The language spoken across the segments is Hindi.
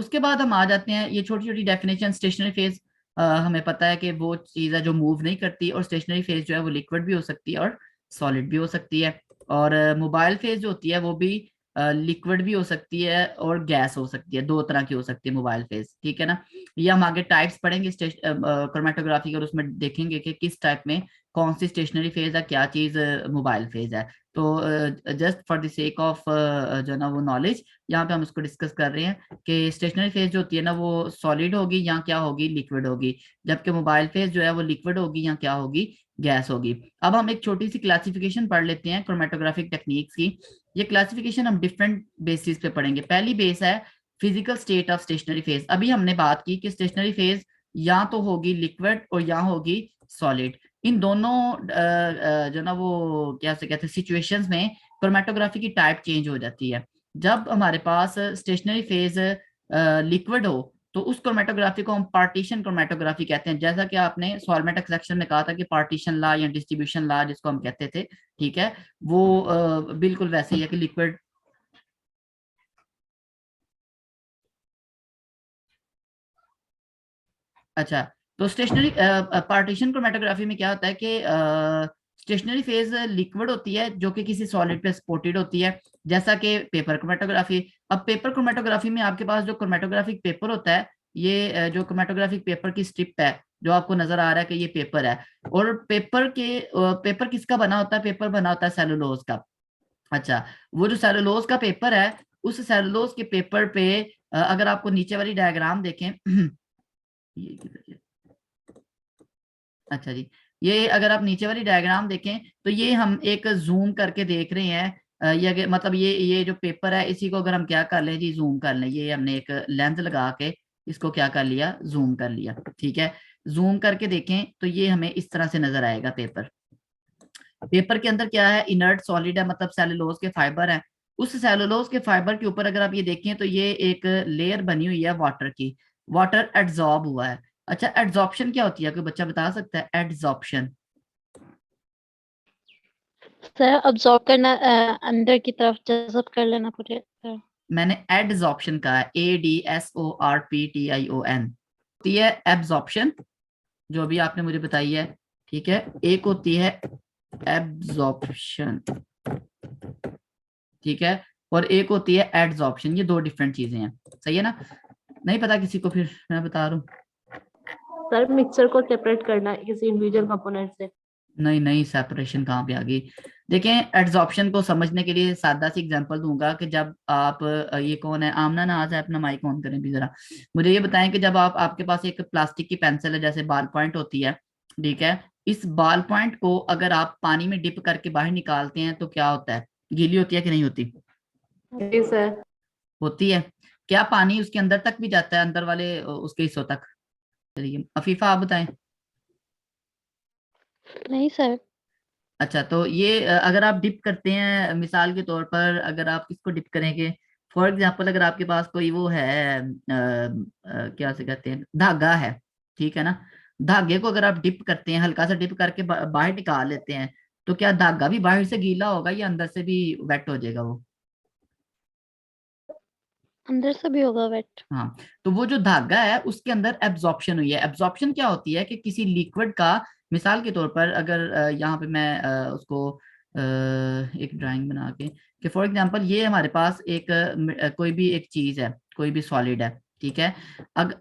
उसके बाद हम आ जाते हैं ये छोटी छोटी डेफिनेशन। स्टेशनरी फेज हमें पता है कि वो चीज़ है जो मूव नहीं करती, और स्टेशनरी फेज जो है वो लिक्विड भी हो सकती है और सॉलिड भी हो सकती है। और मोबाइल फेज जो होती है वो भी लिक्विड भी हो सकती है और गैस हो सकती है, दो तरह की हो सकती है मोबाइल फेज, ठीक है ना। ये हम आगे टाइप्स पढ़ेंगे क्रोमेटोग्राफी के, और उसमें देखेंगे कि किस टाइप में कौन सी स्टेशनरी फेज है, क्या चीज मोबाइल फेज है। तो just for the sake of जो ना वो नॉलेज, यहाँ पे हम इसको डिस्कस कर रहे हैं कि स्टेशनरी फेज जो होती है ना वो सॉलिड होगी या क्या होगी, लिक्विड होगी, जबकि मोबाइल फेज जो है वो लिक्विड होगी या क्या होगी, गैस होगी। अब हम एक छोटी सी क्लासिफिकेशन पढ़ लेते हैं क्रोमेटोग्राफिक टेक्निक्स की। ये क्लासिफिकेशन हम डिफरेंट बेसिस पे पढ़ेंगे। पहली बेस है physical state of stationary phase. अभी हमने बात की कि स्टेशनरी फेज या तो होगी लिक्विड और या होगी सॉलिड। इन दोनों जो ना वो क्या से कहते हैं सिचुएशंस में क्रोमेटोग्राफी की टाइप चेंज हो जाती है। जब हमारे पास स्टेशनरी फेज लिक्विड हो तो उस क्रोमेटोग्राफी को हम पार्टीशन क्रोमेटोग्राफी कहते हैं, जैसा कि आपने सॉल्वेंट सेक्शन में कहा था कि पार्टीशन लॉ या डिस्ट्रीब्यूशन लॉ जिसको हम कहते थे, ठीक है, वो बिल्कुल वैसे ही है कि लिक्विड। अच्छा, तो स्टेशनरी पार्टीशन क्रोमेटोग्राफी में क्या होता है कि स्टेशनरी फेज लिक्विड होती है जो कि किसी सॉलिड पे सपोर्टेड होती है, जैसा कि पेपर क्रोमेटोग्राफी। अब पेपर क्रोमेटोग्राफी में आपके पास जो क्रोमेटोग्राफिक पेपर होता है, ये जो क्रोमेटोग्राफिक पेपर की स्ट्रिप है जो आपको नजर आ रहा है कि ये पेपर है, और पेपर किसका बना होता है, पेपर बना होता है सेलुलोज का। अच्छा, वो जो सेलुलोज का पेपर है, उस सेलुलोज के पेपर पे अगर आपको नीचे वाली डायग्राम देखें ये किधर है? अच्छा जी, ये अगर आप नीचे वाली डायग्राम देखें तो ये हम एक जूम करके देख रहे हैं। मतलब ये जो पेपर है इसी को अगर हम क्या कर लें जी, जूम कर लें, ये हमने एक लेंस लगा के इसको क्या कर लिया, जूम कर लिया, ठीक है। जूम करके देखें तो ये हमें इस तरह से नजर आएगा पेपर। पेपर के अंदर क्या है, इनर्ट सॉलिड है, मतलब सेलुलोज के फाइबर है। उस सेलुलोज के फाइबर के ऊपर अगर आप ये देखें तो ये एक लेयर बनी हुई है वाटर की, वाटर एड्सॉर्ब हुआ है। अच्छा, एड्सॉर्प्शन क्या होती है, कोई बच्चा बता सकता है एड्सॉर्प्शन? सर अब्सॉर्ब करना, अंदर की तरफ जज़ब कर लेना पूरे तरह। मैंने एड्सॉर्प्शन कहा है, ADSORPTION। होती है एब्जॉर्प्शन जो अभी आपने मुझे बताई है, ठीक है। एक होती है एब्जॉर्प्शन, ठीक है, और एक होती है एड्सॉर्प्शन। ये दो डिफरेंट चीजें हैं, सही है ना। नहीं पता किसी को, फिर मैं बता रहा हूँ। सर मिक्सर को सेपरेट करना किसी इंडिविजुअल कंपोनेंट से। नहीं नहीं, सेपरेशन कहाँ पे आ गई। देखें, एड्सॉर्प्शन को समझने के लिए सादा सी एग्जांपल दूंगा कि जब आप ये कौन है, आमना नाज है, अपना माइक ऑन करें भी जरा। मुझे ये बताएं कि जब आप आपके पास एक प्लास्टिक की पेंसिल है जैसे बाल पॉइंट होती है, ठीक है, इस बाल पॉइंट को अगर आप पानी में डिप करके बाहर निकालते हैं तो क्या होता है, गीली होती है कि नहीं होती? जी सर। होती है। क्या पानी उसके अंदर तक भी जाता है, अंदर वाले उसके हिस्सों तक? चलिए अफीफा आप बताएं। नहीं सर। अच्छा, तो ये अगर आप डिप करते हैं, मिसाल के तौर पर अगर आप किसको डिप करेंगे, फॉर एग्जांपल अगर आपके पास कोई वो है क्या से कहते हैं, धागा है, ठीक है ना। धागे को अगर आप डिप करते हैं, हल्का सा डिप करके बाहर निकाल लेते हैं, तो क्या धागा भी बाहर से गीला होगा या अंदर से भी वेट हो जाएगा वो? अंदर से भी होगा वेट। हाँ, तो वो जो धागा है उसके अंदर एब्जॉर्प्शन हुई है। एब्जॉर्प्शन क्या होती है कि किसी लिक्विड का, मिसाल के तौर पर अगर यहाँ पे मैं उसको एक ड्राइंग बना के, कि फॉर एग्जांपल ये हमारे पास एक कोई भी एक चीज है, कोई भी सॉलिड है, ठीक है।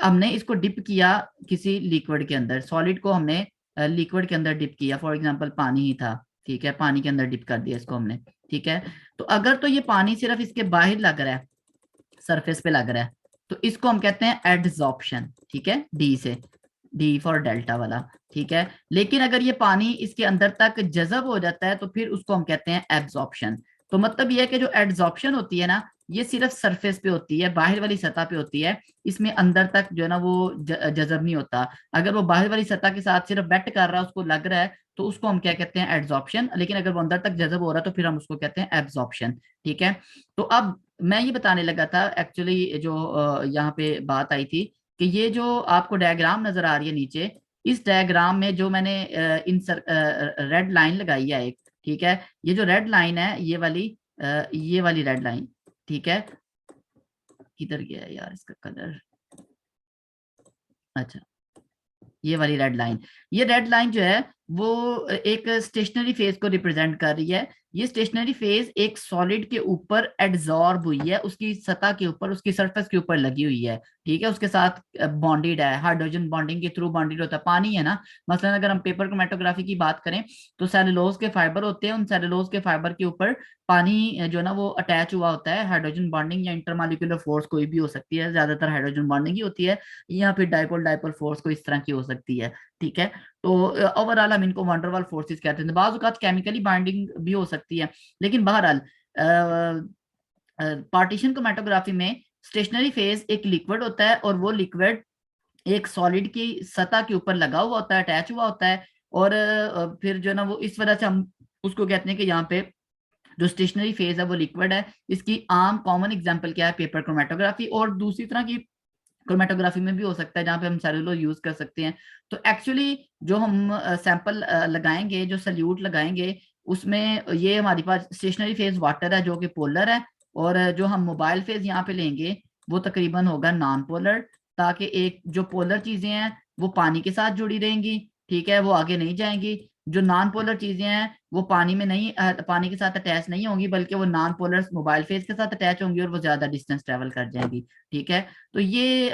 हमने इसको डिप किया किसी लिक्विड के अंदर, सॉलिड को हमने लिक्विड के अंदर डिप किया, फॉर एग्जांपल पानी ही था, ठीक है, पानी के अंदर डिप कर दिया इसको हमने, ठीक है। तो अगर तो ये पानी सिर्फ इसके बाहर लग रहा है, सरफेस पे लग रहा है, तो इसको हम कहते हैं एडजॉर्प्शन, ठीक है, डी से, डी फॉर डेल्टा वाला, ठीक है। लेकिन अगर ये पानी इसके अंदर तक जज़ब हो जाता है तो फिर उसको हम कहते हैं एब्जॉर्प्शन। तो मतलब ये है कि जो एड्सॉर्प्शन होती है ना, ये सिर्फ सरफेस पे होती है, बाहर वाली सतह पे होती है, इसमें अंदर तक जो है ना वो जज़ब नहीं होता। अगर वो बाहर वाली सतह के साथ सिर्फ वेट कर रहा है, उसको लग रहा है, तो उसको हम क्या कहते हैं, एड्सॉर्प्शन। लेकिन अगर वो अंदर तक जज़ब हो रहा है तो फिर हम उसको कहते हैं एब्जॉर्प्शन, ठीक है। तो अब मैं ये बताने लगा था एक्चुअली, जो यहाँ पे बात आई थी कि ये जो आपको डायग्राम नजर आ रही है नीचे, इस डायग्राम में जो मैंने इन रेड लाइन लगाई है एक, ठीक है, ये जो रेड लाइन है, ये वाली रेड लाइन, ठीक है, किधर गया है यार इसका कलर, अच्छा ये वाली रेड लाइन, ये रेड लाइन जो है वो एक स्टेशनरी फेज को रिप्रेजेंट कर रही है। ये स्टेशनरी फेज एक सॉलिड के ऊपर एडजॉर्ब हुई है, उसकी सतह के ऊपर, उसकी सरफेस के ऊपर लगी हुई है, ठीक है, उसके साथ बॉन्डेड है, हाइड्रोजन बॉन्डिंग के थ्रू बॉन्डेड होता है। पानी है ना, मसलन अगर हम पेपर क्रोमेटोग्राफी की बात करें तो सेलुलोज के फाइबर होते हैं, उन सेलुलोज के फाइबर के ऊपर पानी जो है ना वो अटैच हुआ होता है, हाइड्रोजन बॉन्डिंग या इंटरमॉलिक्यूलर फोर्स कोई भी हो सकती है, ज्यादातर हाइड्रोजन बॉन्डिंग ही होती है, या फिर डाइपोल डाइपोल फोर्स को इस तरह की हो सकती है, ठीक है। तो ओवरऑल हम इनको वंडरवॉल फोर्सेस कहते हैं। बाज़ औक़ात केमिकली बाइंडिंग भी हो सकती है, लेकिन बहरहाल पार्टीशन क्रोमैटोग्राफी में स्टेशनरी फेज एक लिक्विड होता है और वो लिक्विड एक सॉलिड की सतह के ऊपर लगा हुआ होता है, अटैच हुआ होता है, और फिर जो है ना वो इस वजह से हम उसको कहते हैं कि यहाँ पे जो स्टेशनरी फेज है वो लिक्विड है। इसकी आम कॉमन एग्जांपल क्या है, पेपर क्रोमैटोग्राफी, और दूसरी तरह की क्रोमेटोग्राफी में भी हो सकता है जहाँ पे हम सेलुलोज यूज कर सकते हैं। तो एक्चुअली जो हम सैंपल लगाएंगे, जो सल्यूट लगाएंगे, उसमें ये हमारे पास स्टेशनरी फेज वाटर है जो कि पोलर है, और जो हम मोबाइल फेज यहाँ पे लेंगे वो तकरीबन होगा नॉन पोलर, ताकि एक जो पोलर चीजें हैं वो पानी के साथ जुड़ी रहेंगी, ठीक है, वो आगे नहीं जाएंगी। जो नॉन पोलर चीजें हैं वो पानी में नहीं पानी के साथ अटैच नहीं होंगी, बल्कि वो नॉन पोलर मोबाइल फेज के साथ अटैच होंगी और वो ज्यादा डिस्टेंस ट्रेवल कर जाएंगी, ठीक है। तो ये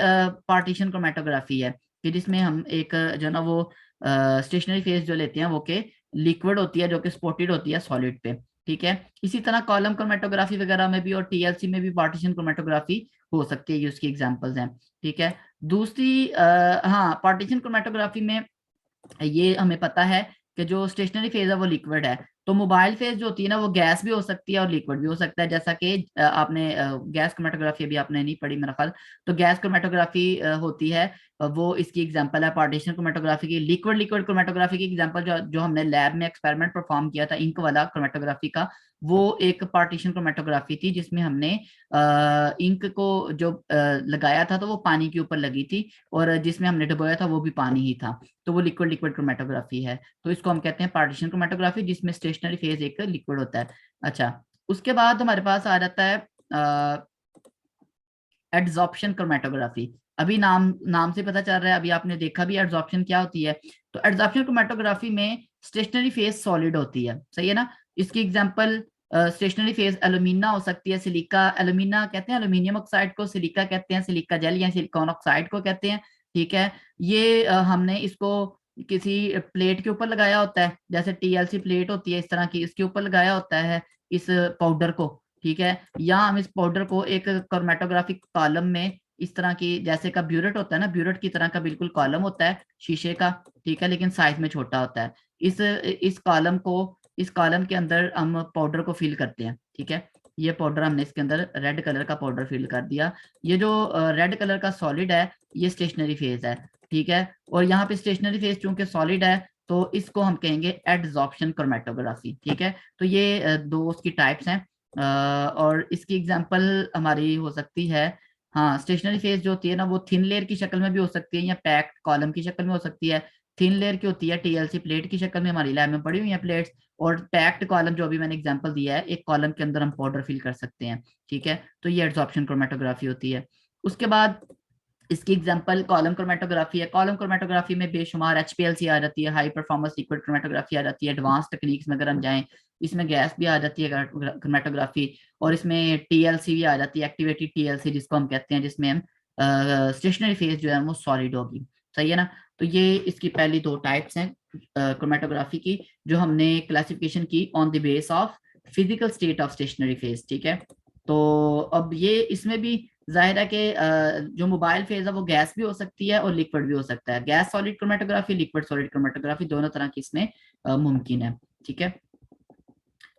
पार्टीशन क्रोमेटोग्राफी है कि जिसमें हम एक जो ना वो स्टेशनरी फेज जो लेते हैं वो के लिक्विड होती है जो कि स्पॉटेड होती है सॉलिड पे, ठीक है। इसी तरह कॉलम क्रोमेटोग्राफी वगैरह में भी और टीएलसी में भी पार्टीशन क्रोमेटोग्राफी हो सकती है, ये उसकी एग्जांपल्स हैं, ठीक है। दूसरी हाँ, पार्टीशन क्रोमेटोग्राफी में ये हमें पता है कि जो स्टेशनरी फेज है वो लिक्विड है, तो मोबाइल फेज जो होती है ना वो गैस भी हो सकती है और लिक्विड भी हो सकता है, जैसा कि आपने गैस क्रोमेटोग्राफी अभी आपने नहीं पढ़ी मेरा ख्याल, तो गैस क्रोमेटोग्राफी होती है, वो इसकी एग्जांपल है पार्टीशन क्रोमेटोग्राफी की। लिक्विड लिक्विड क्रोमेटोग्राफी की एग्जांपल जो जो हमने लैब में एक्सपेरिमेंट परफॉर्म किया था इंक वाला क्रोमेटोग्राफी का, वो एक पार्टीशन क्रोमेटोग्राफी थी जिसमें हमने इंक को जो लगाया था तो वो पानी के ऊपर लगी थी, और जिसमें हमने डुबोया था वो भी पानी ही था, तो वो लिक्विड लिक्विड क्रोमेटोग्राफी है। तो इसको हम कहते हैं पार्टीशन क्रोमेटोग्राफी, जिसमें स्टेशनरी फेज एक लिक्विड होता है। अच्छा, उसके बाद हमारे पास आ जाता है एड्सॉर्प्शन क्रोमेटोग्राफी। अभी नाम नाम से पता चल रहा है, अभी आपने देखा भी एड्सॉर्प्शन क्या होती है। तो एड्सॉर्प्शन क्रोमेटोग्राफी में स्टेशनरी फेज सॉलिड होती है, सही है ना। इसकी एग्जांपल स्टेशनरी फेज एल्यूमिना हो सकती है, सिलिका, एल्यूमिना कहते हैं एल्यूमिनियम ऑक्साइड को, सिलिका कहते हैं सिलिका जेल या सिलिकॉन ऑक्साइड को कहते हैं, ठीक है। ये हमने इसको किसी प्लेट के ऊपर लगाया होता है, जैसे टीएलसी प्लेट होती है इस तरह की, इसके ऊपर लगाया होता है इस पाउडर को, ठीक है। या हम इस पाउडर को एक क्रोमेटोग्राफिक कॉलम में इस तरह की, जैसे का ब्यूरेट होता है ना, ब्यूरेट की तरह का बिल्कुल कॉलम होता है शीशे का, ठीक है, लेकिन साइज में छोटा होता है। इस कॉलम के अंदर हम पाउडर को फिल करते हैं, ठीक है। ये पाउडर हमने इसके अंदर रेड कलर का पाउडर फिल कर दिया। ये जो रेड कलर का सॉलिड है ये स्टेशनरी फेज है, ठीक है। और यहाँ पे स्टेशनरी फेज चूंकि सॉलिड है तो इसको हम कहेंगे एडसॉर्प्शन क्रोमेटोग्राफी, ठीक है। तो ये दो उसकी टाइप्स हैं, और इसकी एग्जांपल हमारी हो सकती है, हाँ, स्टेशनरी फेज जो होती है ना वो थिन लेयर की शक्ल में भी हो सकती है या पैक्ड कॉलम की शक्ल में हो सकती है। थिन लेयर की होती है टीएलसी प्लेट की शक्ल में, हमारी लैब में पड़ी हुई है प्लेट्स, और पैक्ड कॉलम जो अभी मैंने एग्जांपल दिया है, एक कॉलम के अंदर हम पाउडर फिल कर सकते हैं, ठीक है। तो ये एडसॉर्प्शन क्रोमेटोग्राफी होती है। उसके बाद इसकी एग्जांपल कॉलम क्रोमेटोग्राफी है। कॉलम क्रोमेटोग्राफी में बेशुमार एचपीएलसी आ जाती है, हाई परफॉर्मेंस लिक्विड क्रोमेटोग्राफी आ जाती है, एडवांस टेक्निक्स में अगर हम जाएं इसमें गैस भी आ जाती है क्रोमेटोग्राफी, और इसमें टीएलसी भी आ जाती है, एक्टिवेटेड टीएलसी जिसको हम कहते हैं, जिसमें हम स्टेशनरी फेज जो है वो सॉलिड होगी, सही है ना। तो ये इसकी पहली दो टाइप्स हैं क्रोमेटोग्राफी की, जो हमने क्लासिफिकेशन की on the base of physical state of stationary phase, ठीक है। तो अब ये इसमें भी जाहिर है कि जो मोबाइल फेज है वो गैस भी हो सकती है और लिक्विड भी हो सकता है, gas solid chromatography, liquid solid chromatography, दोनों तरह की इसमें मुमकिन है, ठीक है।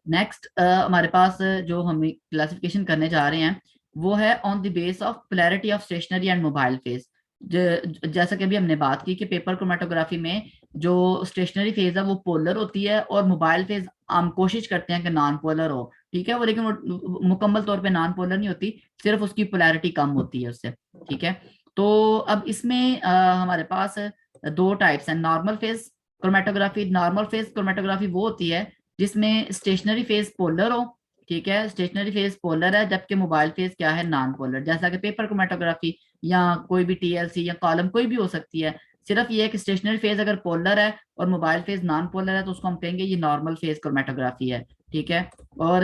नेक्स्ट हमारे पास जो हम क्लासिफिकेशन करने जा रहे हैं वो है on the base of polarity of stationary and mobile phase. जैसा कि अभी हमने बात की कि पेपर क्रोमेटोग्राफी में जो स्टेशनरी फेज है वो पोलर होती है, और मोबाइल फेज हम कोशिश करते हैं कि नॉन पोलर हो, ठीक है, वो लेकिन वो मुकम्मल तौर पे नॉन पोलर नहीं होती, सिर्फ उसकी पोलैरिटी कम होती है उससे, ठीक है। तो अब इसमें हमारे पास दो टाइप्स हैं, normal phase chromatography. Normal phase chromatography वो होती है जिसमें स्टेशनरी फेज पोलर हो, ठीक है, स्टेशनरी फेज पोलर है, जबकि मोबाइल फेज क्या है, नॉन पोलर, जैसा कि पेपर क्रोमेटोग्राफी या कोई भी टीएलसी या कॉलम कोई भी हो सकती है। सिर्फ ये है कि स्टेशनरी फेज अगर पोलर है और मोबाइल फेज नॉन पोलर है तो उसको हम कहेंगे ये नॉर्मल फेज क्रोमेटोग्राफी है। ठीक है। और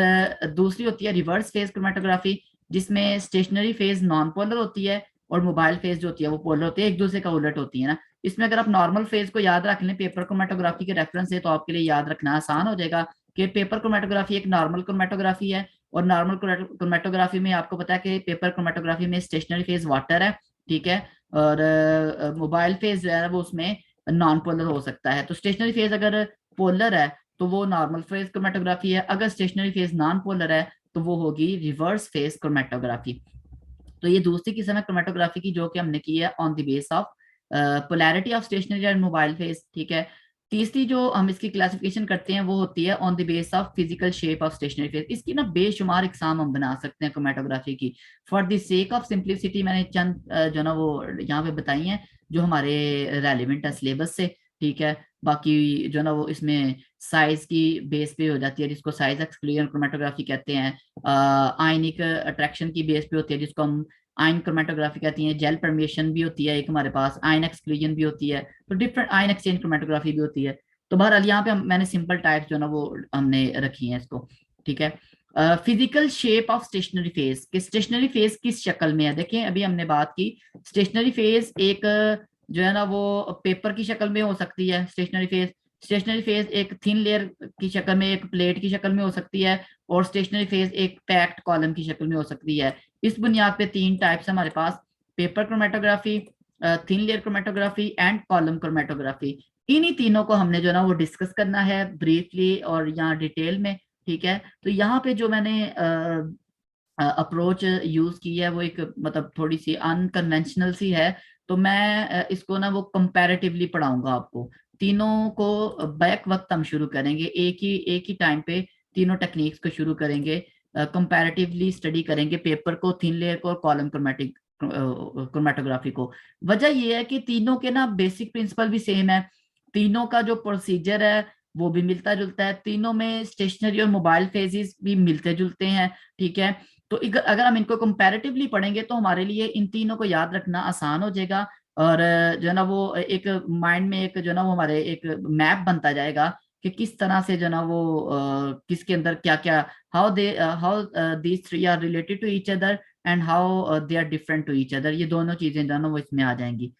दूसरी होती है रिवर्स फेज क्रोमेटोग्राफी, जिसमें स्टेशनरी फेज नॉन पोलर होती है और मोबाइल फेज जो होती है वो पोलर होती है, एक दूसरे का उलट होती है ना। इसमें अगर आप नॉर्मल फेज को याद रख लें पेपर क्रोमेटोग्राफी के रेफरेंस से तो आपके लिए याद रखना आसान हो जाएगा कि पेपर क्रोमेटोग्राफी एक नॉर्मल क्रोमेटोग्राफी है। और नॉर्मल क्रोमेटोग्राफी में आपको पता है कि पेपर क्रोमेटोग्राफी में स्टेशनरी फेज वाटर है। ठीक है। और मोबाइल फेज जो है वो उसमें नॉन पोलर हो सकता है। तो स्टेशनरी फेज अगर पोलर है तो वो नॉर्मल फेज क्रोमेटोग्राफी है, अगर स्टेशनरी फेज नॉन पोलर है तो वो होगी रिवर्स फेज क्रोमेटोग्राफी। तो ये दूसरी किस्म है क्रोमेटोग्राफी की जो कि हमने की है on the base of polarity of stationary and mobile phase. ठीक है। तीसरी जो हम इसकी क्लासिफिकेशन करते हैं वो होती है on the base of physical shape of stationary phase. इसकी ना बेशुमार इकसाम हम बना सकते हैं क्रोमेटोग्राफी की। For the sake of simplicity मैंने चंद जो ना वो यहाँ पे बताई हैं जो हमारे रेलिवेंट है सिलेबस से। ठीक है। बाकी जो ना वो इसमें साइज की बेस पे हो जाती है जिसको साइज एक्सक्लूजन क्रोमेटोग्राफी कहते हैं। आयनिक अट्रैक्शन की बेस पे होती है जिसको हम आयन क्रोमेटोग्राफी कहती है। जेल परमिशन भी होती है एक हमारे पास, आयन एक्सक्लूजन भी होती है, तो डिफरेंट आयन एक्सचेंज क्रोमेटोग्राफी भी होती है। तो बहरहाल यहाँ पे मैंने सिंपल टाइप्स जो ना वो हमने रखी है इसको। ठीक है। Physical shape of stationary phase, कि स्टेशनरी फेज किस शक्ल में है। देखें अभी हमने बात की स्टेशनरी फेज एक जो है ना वो पेपर की शक्ल में हो सकती है स्टेशनरी फेज। स्टेशनरी फेज एक थिन लेयर की शक्ल में, एक प्लेट की शक्ल में हो सकती है। और स्टेशनरी फेज एक पैक्ड कॉलम की शक्ल में हो सकती है। इस बुनियाद पे तीन टाइप्स हमारे पास, paper chromatography, thin layer chromatography and column chromatography. इन्हीं तीनों को हमने जो ना वो डिस्कस करना है ब्रीफली और यहाँ डिटेल में। ठीक है। तो यहाँ पे जो मैंने अप्रोच यूज की है वो एक मतलब थोड़ी सी अनकन्वेंशनल सी है। तो मैं इसको ना वो कंपैरेटिवली पढ़ाऊंगा आपको। तीनों को बैक वक्त हम शुरू करेंगे, एक ही टाइम पे तीनों टेक्निक्स को शुरू करेंगे। कंपैरेटिवली स्टडी करेंगे पेपर को, थिन लेयर को और कॉलम क्रोमेटोग्राफी को। वजह यह है कि तीनों के ना बेसिक प्रिंसिपल भी सेम है, तीनों का जो प्रोसीजर है वो भी मिलता जुलता है, तीनों में स्टेशनरी और मोबाइल फेजेस भी मिलते जुलते हैं। ठीक है। तो अगर हम इनको कंपैरेटिवली पढ़ेंगे तो हमारे लिए इन तीनों को याद रखना आसान हो जाएगा। और जो है ना वो एक माइंड में एक जो है ना वो हमारे एक मैप बनता जाएगा कि किस तरह से जो है ना वो किसके अंदर क्या क्या, how these three are related to each other and how they are different to each other. ये दोनों चीजें जो है ना वो इसमें आ जाएंगी।